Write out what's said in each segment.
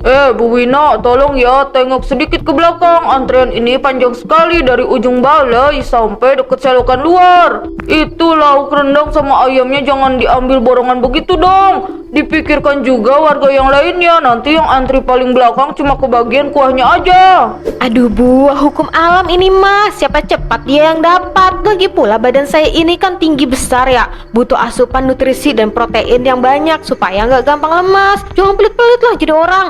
Bu Wina, tolong ya, tengok sedikit ke belakang. Antrian ini panjang sekali dari ujung balai sampai dekat selokan luar. Itu lauk rendang sama ayamnya jangan diambil borongan begitu dong. Dipikirkan juga warga yang lainnya. Nanti yang antri paling belakang cuma kebagian kuahnya aja. Aduh Bu, hukum alam ini mas, siapa cepat dia yang dapat. Lagi pula badan saya ini kan tinggi besar ya, butuh asupan nutrisi dan protein yang banyak supaya nggak gampang lemas. Jangan pelit-pelit lah jadi orang.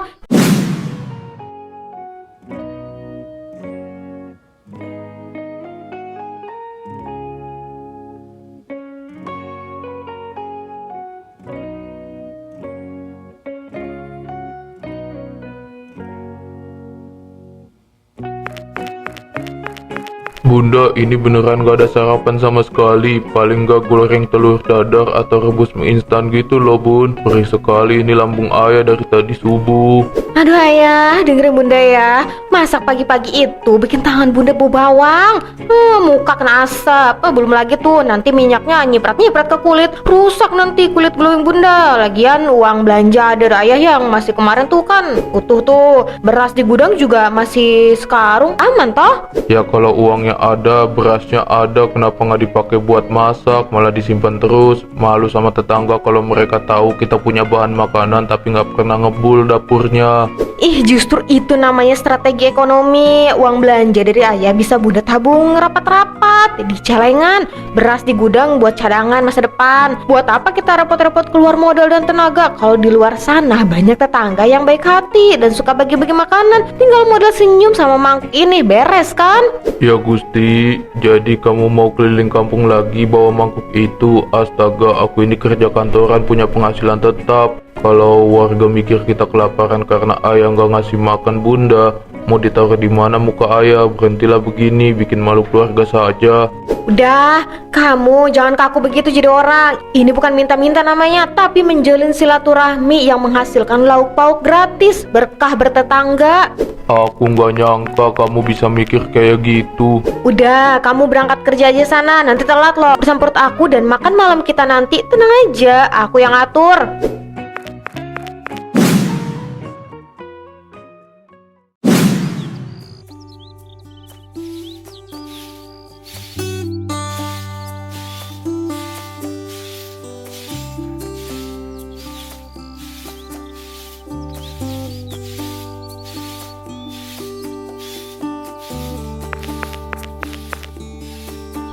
Bunda, ini beneran gak ada sarapan sama sekali. Paling gak goreng telur dadar atau rebus mie instan gitu loh bun. Perih sekali ini lambung ayah dari tadi subuh. Aduh ayah, dengerin bunda ya. Masak pagi-pagi itu bikin tangan bunda bau bawang. Muka kena asap. Belum lagi tuh nanti minyaknya nyiprat-nyiprat ke kulit. Rusak nanti kulit glowing bunda. Lagian uang belanja dari ayah yang masih kemarin tuh kan utuh tuh. Beras di gudang juga masih sekarung. Aman toh? Ya kalau uangnya ada, berasnya ada, kenapa nggak dipakai buat masak, malah disimpan terus. Malu sama tetangga kalau mereka tahu kita punya bahan makanan tapi nggak pernah ngebul dapurnya. Ih, justru itu namanya strategi ekonomi. Uang belanja dari ayah bisa bunda tabung rapat-rapat di celengan. Beras di gudang buat cadangan masa depan. Buat apa kita repot-repot keluar modal dan tenaga kalau di luar sana banyak tetangga yang baik hati dan suka bagi-bagi makanan. Tinggal modal senyum sama mangkuk ini beres kan? Ya Gusti, jadi kamu mau keliling kampung lagi bawa mangkuk itu? Astaga, aku ini kerja kantoran punya penghasilan tetap. Kalau warga mikir kita kelaparan karena ayah nggak ngasih makan bunda, mau ditaruh di mana muka ayah? Berhentilah begini, bikin malu keluarga saja. Udah, kamu jangan kaku begitu jadi orang. Ini bukan minta-minta namanya, tapi menjalin silaturahmi yang menghasilkan lauk pauk gratis, berkah bertetangga. Aku nggak nyangka kamu bisa mikir kayak gitu. Udah, kamu berangkat kerja aja sana, nanti telat loh. Bersama perut aku dan makan malam kita nanti, tenang aja, aku yang atur.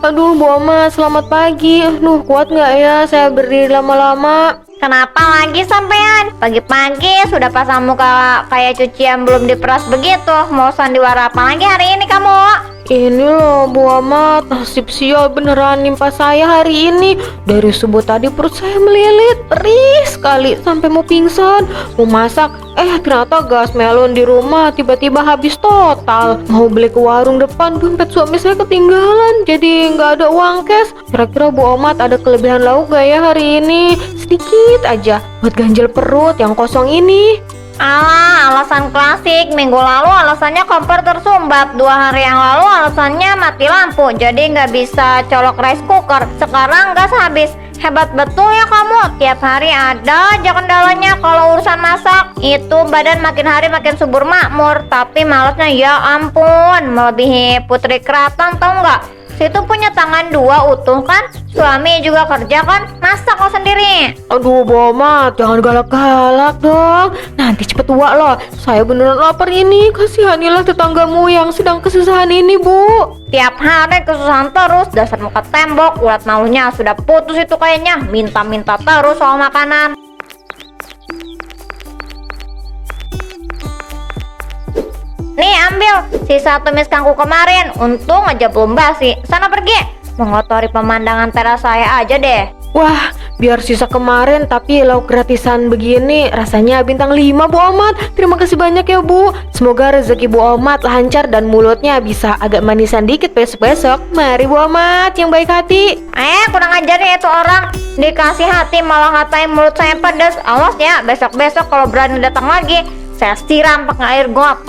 Aduh, Bu Oma, selamat pagi. Kuat nggak ya saya berdiri lama-lama? Kenapa lagi sampean? Pagi-pagi sudah pasang muka kayak cucian belum diperas begitu. Mau sandiwara apa lagi hari ini kamu? Ini loh Bu Amat, nasib sial beneran nimpa saya hari ini. Dari subuh tadi perut saya melilit, perih sekali sampai mau pingsan. Mau masak, ternyata gas melon di rumah tiba-tiba habis total. Mau beli ke warung depan, dompet suami saya ketinggalan, jadi nggak ada uang cash. Kira-kira Bu Amat ada kelebihan lauk gak ya hari ini? Sedikit aja buat ganjel perut yang kosong ini. Alah, alasan klasik. Minggu lalu alasannya kompor tersumbat. 2 hari yang lalu alasannya mati lampu, jadi nggak bisa colok rice cooker. Sekarang gas habis. Hebat betul ya kamu, tiap hari ada aja kendalanya kalau urusan masak. Itu badan makin hari makin subur makmur, tapi malesnya ya ampun, melebihi putri keraton tau nggak? Situ punya tangan 2 utuh kan, suami juga kerja kan, masak lo sendiri. Aduh Bu Amat, jangan galak-galak dong. Nanti cepet tua loh. Saya beneran lapar ini. Kasihanilah tetanggamu yang sedang kesusahan ini Bu. Tiap hari kesusahan terus, dasar muka tembok, ulat malunya sudah putus itu kayaknya, minta-minta terus soal makanan. Nih ambil sisa tumis kangkung kemarin, untung aja belum basi. Sana pergi, mengotori pemandangan teras saya aja deh. Wah, biar sisa kemarin tapi lauk gratisan begini rasanya bintang 5 Bu Amat. Terima kasih banyak ya Bu. Semoga rezeki Bu Amat lancar dan mulutnya bisa agak manisan dikit besok-besok. Mari Bu Amat yang baik hati. Kurang ajar ya itu orang. Dikasih hati malah ngatain mulut saya pedas. Awas ya, besok-besok kalau berani datang lagi, saya siram pakai air got.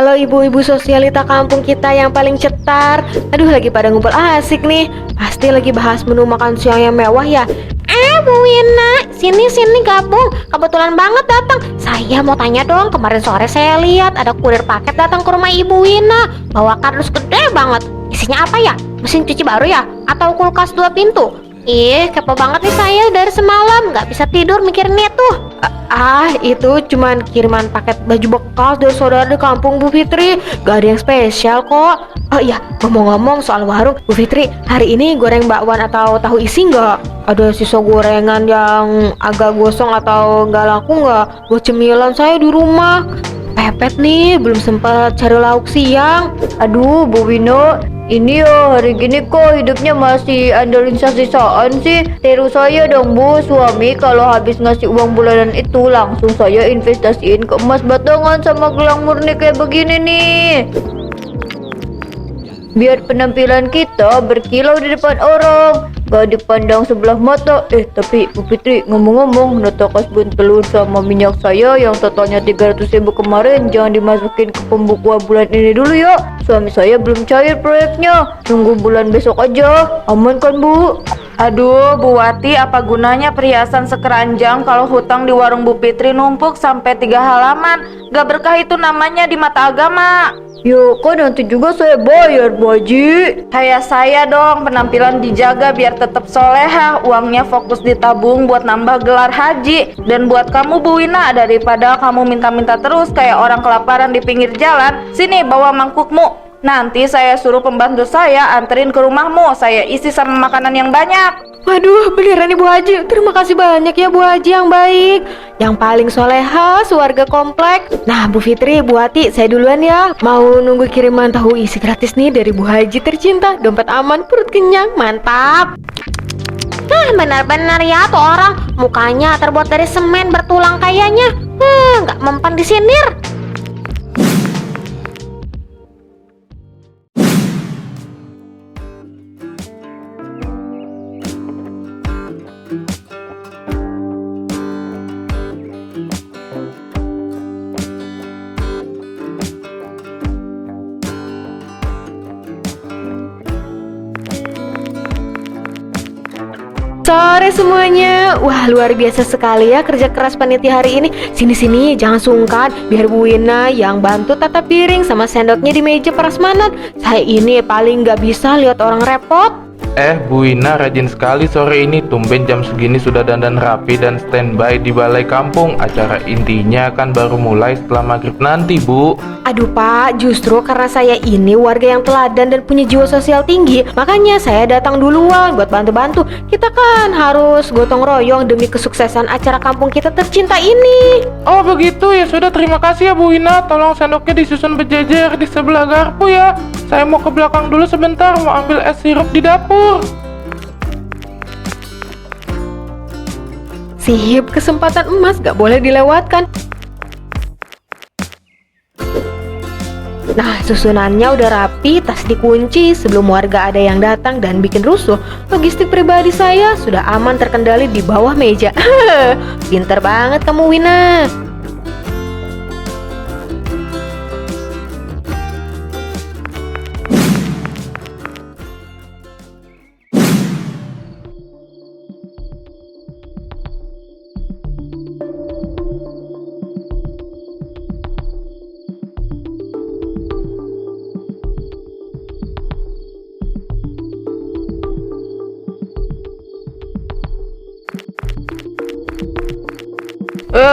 Halo ibu-ibu sosialita kampung kita yang paling cetar. Aduh, lagi pada ngumpul asik nih. Pasti lagi bahas menu makan siang yang mewah ya. Bu Wina, sini gabung. Kebetulan banget datang. Saya mau tanya dong, kemarin sore saya lihat ada kurir paket datang ke rumah Ibu Wina. Bawa kardus gede banget. Isinya apa ya? Mesin cuci baru ya? Atau kulkas 2 pintu? Ih, kepo banget nih saya dari semalam. Nggak bisa tidur mikirin itu. Itu cuman kiriman paket baju bekas dari saudara di kampung Bu Fitri. Gak ada yang spesial kok. Oh iya, ngomong-ngomong soal warung, Bu Fitri, hari ini goreng bakwan atau tahu isi nggak? Ada sisa gorengan yang agak gosong atau nggak laku nggak? Buat cemilan saya di rumah. Pepet nih, belum sempat cari lauk siang. Aduh, Bu Wino, ini ya hari gini kok hidupnya masih andalin sisa-sisaan sih. Tiru saya dong Bu, suami kalau habis ngasih uang bulanan itu langsung saya investasiin ke emas batangan sama gelang murni kayak begini nih. Biar penampilan kita berkilau di depan orang, gak dipandang sebelah mata. Tapi Bu Fitri, ngomong-ngomong, nota kasbon telur sama minyak saya yang totalnya 300.000 kemarin jangan dimasukin ke pembukuan bulan ini dulu ya. Suami saya belum cair proyeknya, tunggu bulan besok aja. Aman kan Bu? Aduh, Bu Wati, apa gunanya perhiasan sekeranjang kalau hutang di warung Bu Fitri numpuk sampai 3 halaman? Gak berkah itu namanya di mata agama. Ya kan nanti juga saya bayar Bu Haji. Kayak saya dong, penampilan dijaga biar tetap soleha, uangnya fokus ditabung buat nambah gelar haji. Dan buat kamu Bu Wina, daripada kamu minta-minta terus kayak orang kelaparan di pinggir jalan, sini bawa mangkukmu. Nanti saya suruh pembantu saya anterin ke rumahmu, saya isi sama makanan yang banyak. Waduh, beneran nih Bu Haji. Terima kasih banyak ya Bu Haji yang baik, yang paling soleha sewarga komplek. Nah Bu Fitri, Bu Wati, saya duluan ya. Mau nunggu kiriman tahu isi gratis nih dari Bu Haji tercinta. Dompet aman, perut kenyang, mantap. Nah, benar-benar ya tuh orang. Mukanya terbuat dari semen bertulang kayaknya. Nggak mempan disindir. Sore semuanya. Wah, luar biasa sekali ya kerja keras panitia hari ini. Sini-sini, jangan sungkan. Biar Bu Wina yang bantu tata piring sama sendoknya di meja prasmanan. Saya ini paling nggak bisa lihat orang repot. Bu Wina rajin sekali sore ini, tumben jam segini sudah dandan rapi dan standby di balai kampung. Acara intinya kan baru mulai setelah maghrib nanti, Bu. Aduh Pak, justru karena saya ini warga yang teladan dan punya jiwa sosial tinggi, makanya saya datang duluan buat bantu-bantu. Kita kan harus gotong royong demi kesuksesan acara kampung kita tercinta ini. Oh begitu ya, sudah, terima kasih ya Bu Wina. Tolong sendoknya disusun berjejer di sebelah garpu ya. Saya mau ke belakang dulu sebentar, mau ambil es sirup di dapur. Sip, kesempatan emas gak boleh dilewatkan. Nah, susunannya udah rapi, tas dikunci sebelum warga ada yang datang dan bikin rusuh. Logistik pribadi saya sudah aman terkendali di bawah meja. Pinter banget kamu Wina.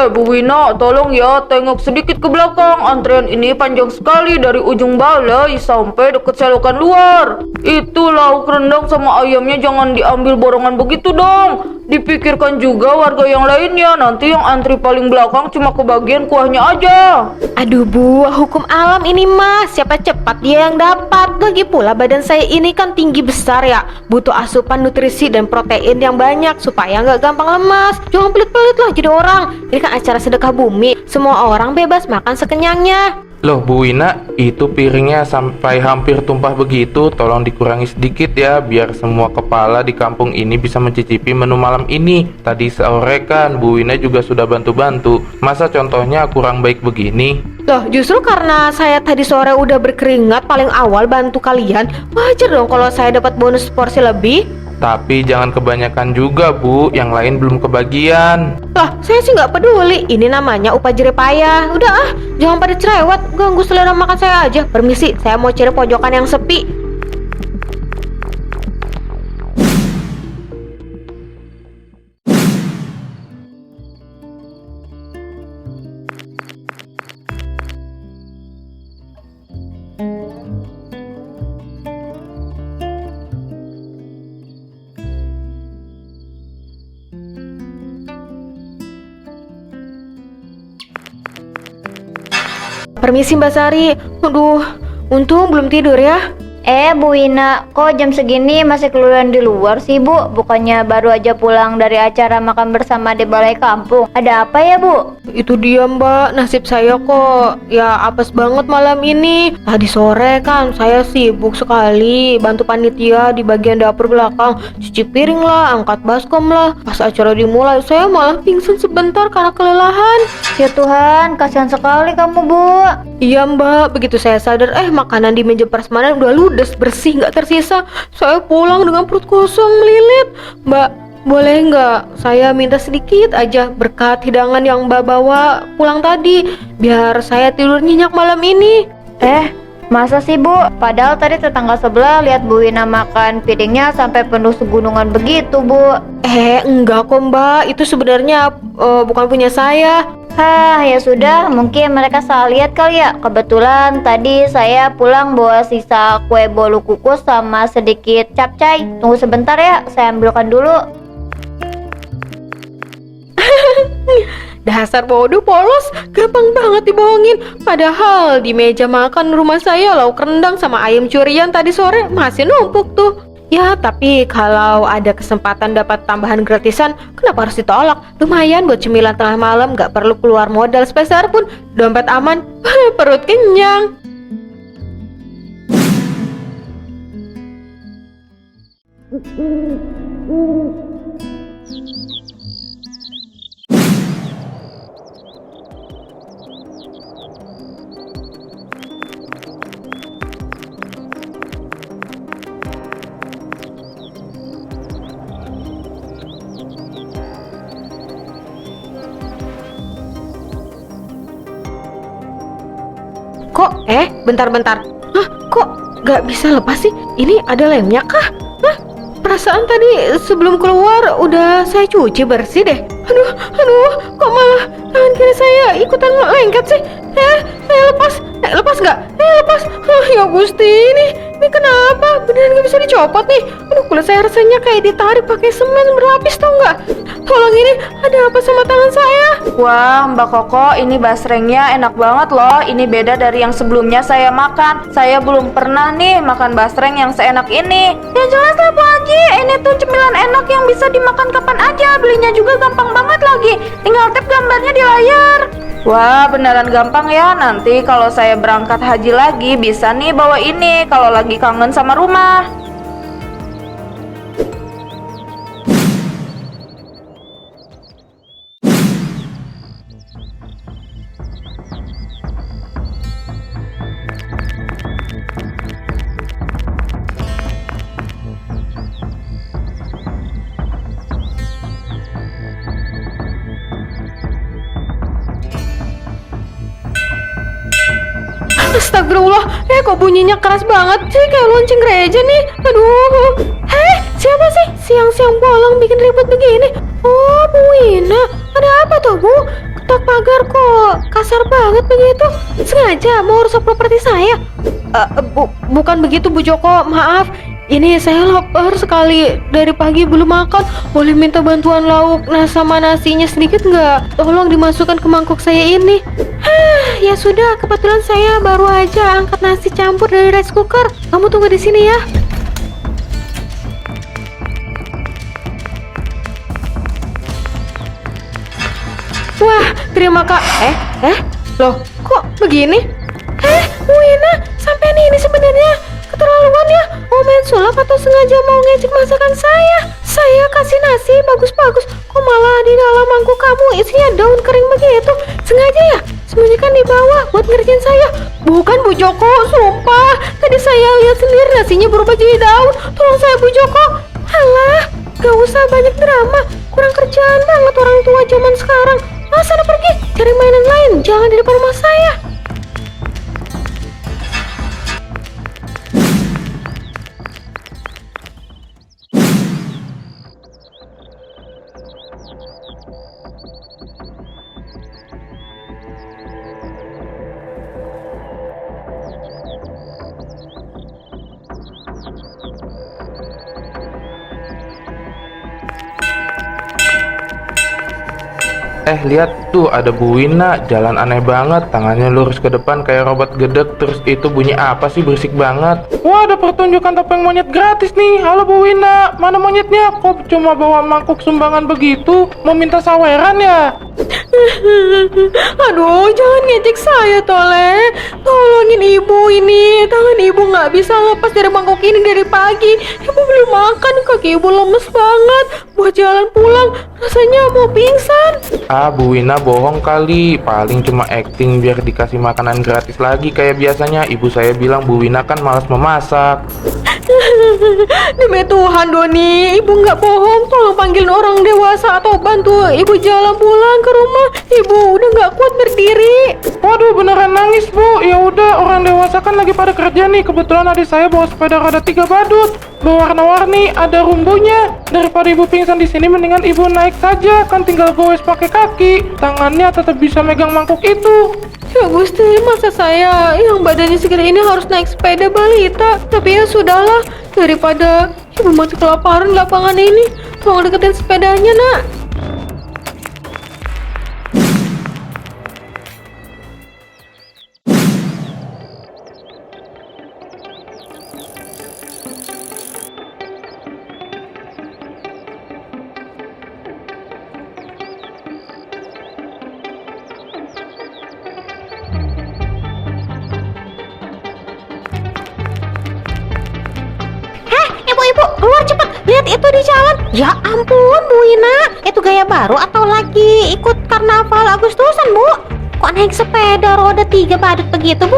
Bu Wina, tolong ya tengok sedikit ke belakang. Antrian ini panjang sekali dari ujung balai sampai dekat selokan luar. Itu lauk rendang sama ayamnya jangan diambil borongan begitu dong. Dipikirkan juga warga yang lainnya. Nanti yang antri paling belakang cuma kebagian kuahnya aja. Aduh Bu, hukum alam ini mas, siapa cepat dia yang dapat. Lagi pula badan saya ini kan tinggi besar ya, butuh asupan nutrisi dan protein yang banyak supaya nggak gampang lemas. Jangan pelit-pelit lah jadi orang. Ini kan acara sedekah bumi, semua orang bebas makan sekenyangnya. Loh Bu Wina, itu piringnya sampai hampir tumpah begitu. Tolong dikurangi sedikit ya, biar semua kepala di kampung ini bisa mencicipi menu malam ini. Tadi sore kan Bu Wina juga sudah bantu-bantu. Masa contohnya kurang baik begini? Loh, justru karena saya tadi sore udah berkeringat paling awal bantu kalian, wajar dong kalau saya dapat bonus porsi lebih. Tapi jangan kebanyakan juga Bu, yang lain belum kebagian. Lah, saya sih nggak peduli. Ini namanya upah jerih payah. Udah ah, jangan pada cerewet, ganggu selera makan saya aja. Permisi, saya mau cari pojokan yang sepi. Permisi Mbak Sari. Aduh, untung belum tidur ya. Bu Wina, kok jam segini masih keluyuran di luar sih Bu? Bukannya baru aja pulang dari acara makan bersama di balai kampung. Ada apa ya Bu? Itu dia Mbak, nasib saya kok ya apes banget malam ini. Tadi sore kan saya sibuk sekali bantu panitia di bagian dapur belakang, cuci piring lah, angkat baskom lah. Pas acara dimulai saya malah pingsan sebentar karena kelelahan. Ya Tuhan, kasihan sekali kamu Bu. Iya Mbak, begitu saya sadar makanan di meja prasmanan udah ludes bersih nggak tersisa. Saya pulang dengan perut kosong melilit. Mbak, boleh nggak saya minta sedikit aja berkat hidangan yang Mbak bawa pulang tadi, biar saya tidur nyenyak malam ini. Masa sih Bu? Padahal tadi tetangga sebelah lihat Bu Wina makan piringnya sampai penuh segunungan begitu Bu. Enggak kok Mbak, itu sebenarnya bukan punya saya. Ya sudah, mungkin mereka salah lihat kali ya. Kebetulan tadi saya pulang bawa sisa kue bolu kukus sama sedikit capcay. Tunggu sebentar ya, saya ambilkan dulu. Dasar bodoh polos, gampang banget dibohongin. Padahal di meja makan rumah saya lauk rendang sama ayam curian tadi sore masih numpuk tuh. Ya, tapi kalau ada kesempatan dapat tambahan gratisan, kenapa harus ditolak? Lumayan buat cemilan tengah malam, gak perlu keluar modal sepeser pun. Dompet aman, perut kenyang. Kok, bentar-bentar. Hah, kok gak bisa lepas sih? Ini ada lemnya kah? Hah, perasaan tadi sebelum keluar udah saya cuci bersih deh. Aduh, kok malah tangan kiri saya ikutan lengket sih? Lepas nggak? Lepas. Ya Gusti, ini kenapa? Beneran nggak bisa dicopot nih. Aduh, kulit saya rasanya kayak ditarik pakai semen berlapis, tau nggak? Tolong, ini ada apa sama tangan saya? Wah, Mbak Koko, ini basrengnya enak banget loh. Ini beda dari yang sebelumnya saya makan. Saya belum pernah nih makan basreng yang seenak ini. Ya jelas lah Bu Haji, ini tuh cemilan enak yang bisa dimakan kapan aja. Belinya juga gampang banget lagi. Tinggal tap gambarnya di layar. Wah, beneran gampang ya. Nanti kalau saya berangkat haji lagi bisa nih bawa ini kalau lagi kangen sama rumah. Astagfirullah, kok bunyinya keras banget sih, kayak lonceng gereja nih. Aduh, siapa sih siang-siang bolong bikin ribut begini? Oh, Bu Wina, ada apa tuh Bu? Ketok pagar kok kasar banget begitu? Sengaja mau rusak properti saya? Bukan begitu Bu Joko, maaf. Ini saya lapar sekali, dari pagi belum makan. Boleh minta bantuan lauk sama nasinya sedikit nggak? Tolong dimasukkan ke mangkuk saya ini. Ya sudah, kebetulan saya baru aja angkat nasi campur dari rice cooker. Kamu tunggu di sini ya. Wah, terima kasih. Loh, kok begini? Bu Ina, sampai ini sebenarnya keterlaluan ya. Mau main sulap atau sengaja mau ngecek masakan saya? Saya kasih nasi bagus-bagus, kok malah di dalam mangkuk kamu isinya daun kering begitu? Sengaja ya? Sembunyikan di bawah buat ngerjain saya? Bukan Bu Joko, sumpah. Tadi saya lihat sendiri nasinya berubah jadi daun. Tolong saya Bu Joko. Halah, gak usah banyak drama. Kurang kerjaan banget orang tua zaman sekarang. Sana pergi, cari mainan lain. Jangan di depan rumah saya. Lihat tuh ada Bu Wina, jalan aneh banget, tangannya lurus ke depan kayak robot gedek. Terus itu bunyi apa sih, berisik banget. Wah, ada pertunjukan topeng monyet gratis nih. Halo Bu Wina, mana monyetnya? Kok cuma bawa mangkuk sumbangan begitu? Mau minta saweran ya? Aduh, jangan ngejek saya Tole. Tolongin ibu ini. Tangan ibu nggak bisa lepas dari mangkok ini dari pagi. Ibu belum makan, kaki ibu lemes banget. Buat jalan pulang, rasanya mau pingsan. Bu Wina bohong kali, paling cuma acting biar dikasih makanan gratis lagi kayak biasanya. Ibu saya bilang Bu Wina kan malas memasak. Demi Tuhan Doni, ibu nggak bohong. Tolong panggilin orang dewasa atau bantu ibu jalan pulang ke rumah. Ibu udah nggak kuat berdiri. Waduh, beneran nangis Bu. Ya udah, orang dewasa kan lagi pada kerja nih. Kebetulan adik saya bawa sepeda roda 3 badut berwarna-warni, ada rumbunya. Daripada ibu pingsan di sini, mendingan ibu naik saja, kan tinggal goes pakai kaki. Tangannya tetap bisa megang mangkuk itu. Ya Gusti, masa saya yang badannya segede ini harus naik sepeda balita? Tapi ya sudahlah, daripada ibu mati kelaparan di lapangan ini. Tolong deketin sepedanya, Nak. Ibu, keluar cepat. Lihat itu di jalan. Ya ampun, Bu Ina. Itu gaya baru atau lagi ikut karnaval Agustusan, Bu? Kok naik sepeda roda 3 badut begitu, Bu?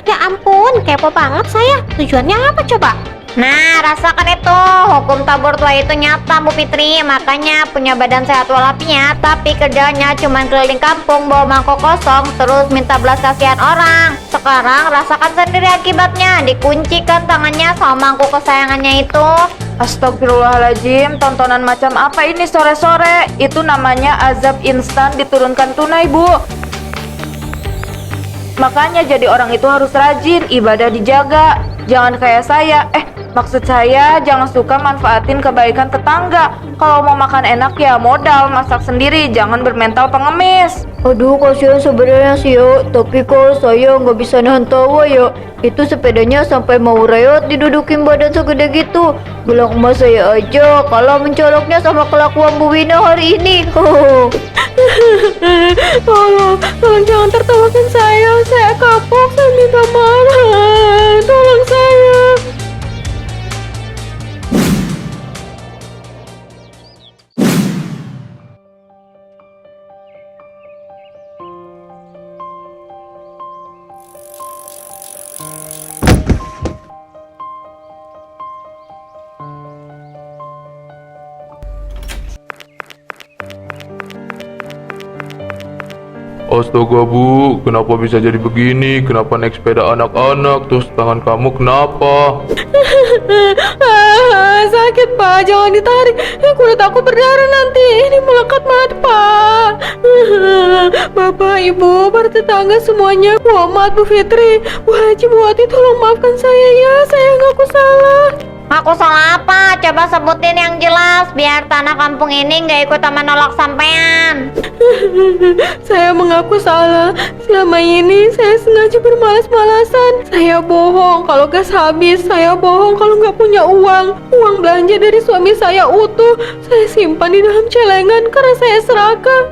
Ya ampun, kepo banget saya. Tujuannya apa coba? Nah, rasakan itu. Hukum tabur tua itu nyata, Bu Fitri. Makanya punya badan sehat walafiat, tapi kerjanya cuman keliling kampung bawa mangkok kosong, terus minta belas kasihan orang. Sekarang rasakan sendiri akibatnya. Dikuncikan tangannya sama mangkuk kesayangannya itu. Astagfirullahaladzim, tontonan macam apa ini sore-sore? Itu namanya azab instan diturunkan tunai, Bu. Makanya jadi orang itu harus rajin, ibadah dijaga. Jangan kayak saya. Maksud saya jangan suka manfaatin kebaikan tetangga. Kalau mau makan enak ya modal masak sendiri, jangan bermental pengemis. Aduh, kasihan sebenarnya sih yo. Tapi kalau saya nggak bisa nahan tawa ya. Itu sepedanya sampai mau reot didudukin badan segede gitu. Bilang emas saya aja kalau mencoloknya sama kelakuan Bu Wina hari ini. Tolong jangan tertawakan saya kapok, saya minta marah. Tolong saya. Astaga Bu, kenapa bisa jadi begini? Kenapa naik sepeda anak-anak? Terus tangan kamu kenapa? Sakit Pak, jangan ditarik. Kulit aku berdarah nanti. Ini melekat banget Pak. Bapak, Ibu, para tetangga semuanya, Muhammad, Bu Fitri, Bu Haji, Bu Wati, tolong maafkan saya ya. Saya ngaku salah. Aku salah apa? Coba sebutin yang jelas. ikhlas biar tanah kampung ini nggak ikut menolak sampean. Saya mengaku salah. Selama ini saya sengaja bermalas-malasan. Saya bohong kalau gas habis. Saya bohong kalau nggak punya uang. Uang belanja dari suami saya utuh. Saya simpan di dalam celengan karena saya serakah.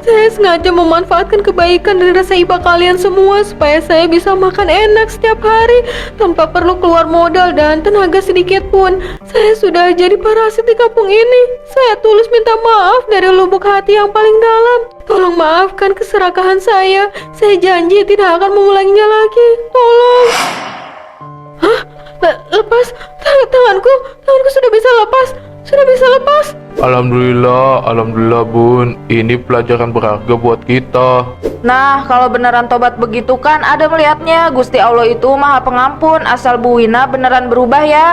Saya sengaja memanfaatkan kebaikan dan rasa iba kalian semua supaya saya bisa makan enak setiap hari tanpa perlu keluar modal dan tenaga sedikit pun. Saya sudah jadi parasit di kampung ini. Saya tulus minta maaf dari lubuk hati yang paling dalam. Tolong maafkan keserakahan saya. Saya janji tidak akan mengulanginya lagi. Tolong. Hah? Lepas tanganku sudah bisa lepas. Sudah bisa lepas. Alhamdulillah bun, ini pelajaran berharga buat kita. Nah, kalau beneran tobat begitu kan ada melihatnya. Gusti Allah itu maha pengampun, asal Bu Wina beneran berubah ya.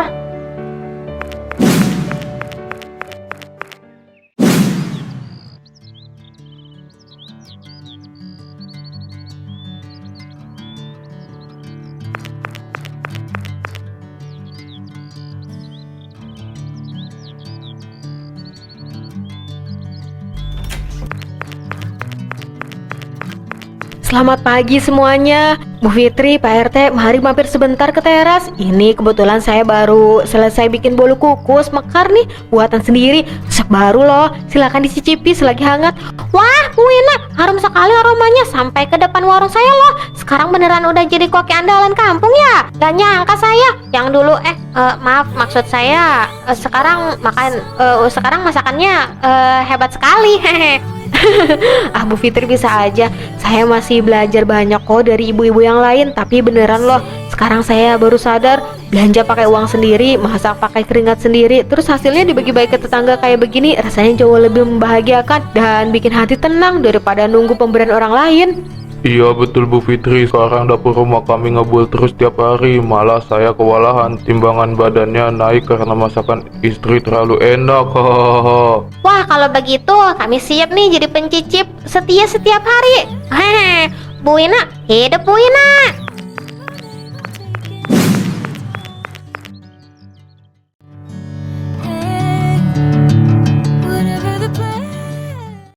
Selamat pagi semuanya. Bu Fitri, Pak RT, mari mampir sebentar ke teras. Ini kebetulan saya baru selesai bikin bolu kukus mekar nih, buatan sendiri. Resep baru loh, silakan dicicipi selagi hangat. Wah, Bu Wina, harum sekali aromanya sampai ke depan warung saya loh. Sekarang beneran udah jadi koki andalan kampung ya? Gak nyangka saya. Yang dulu maaf, maksud saya sekarang masakannya hebat sekali. Ah, Bu Fitri bisa aja. Saya masih belajar banyak kok dari ibu-ibu yang lain. Tapi beneran loh, sekarang saya baru sadar belanja pakai uang sendiri, masak pakai keringat sendiri, terus hasilnya dibagi-bagi ke tetangga kayak begini, rasanya jauh lebih membahagiakan dan bikin hati tenang daripada nunggu pemberian orang lain. Iya betul Bu Fitri, sekarang dapur rumah kami ngebul terus tiap hari. Malah saya kewalahan, timbangan badannya naik karena masakan istri terlalu enak. Wah, kalau begitu kami siap nih jadi pencicip setia setiap hari. Hehe, Bu Wina, hidup Bu Wina.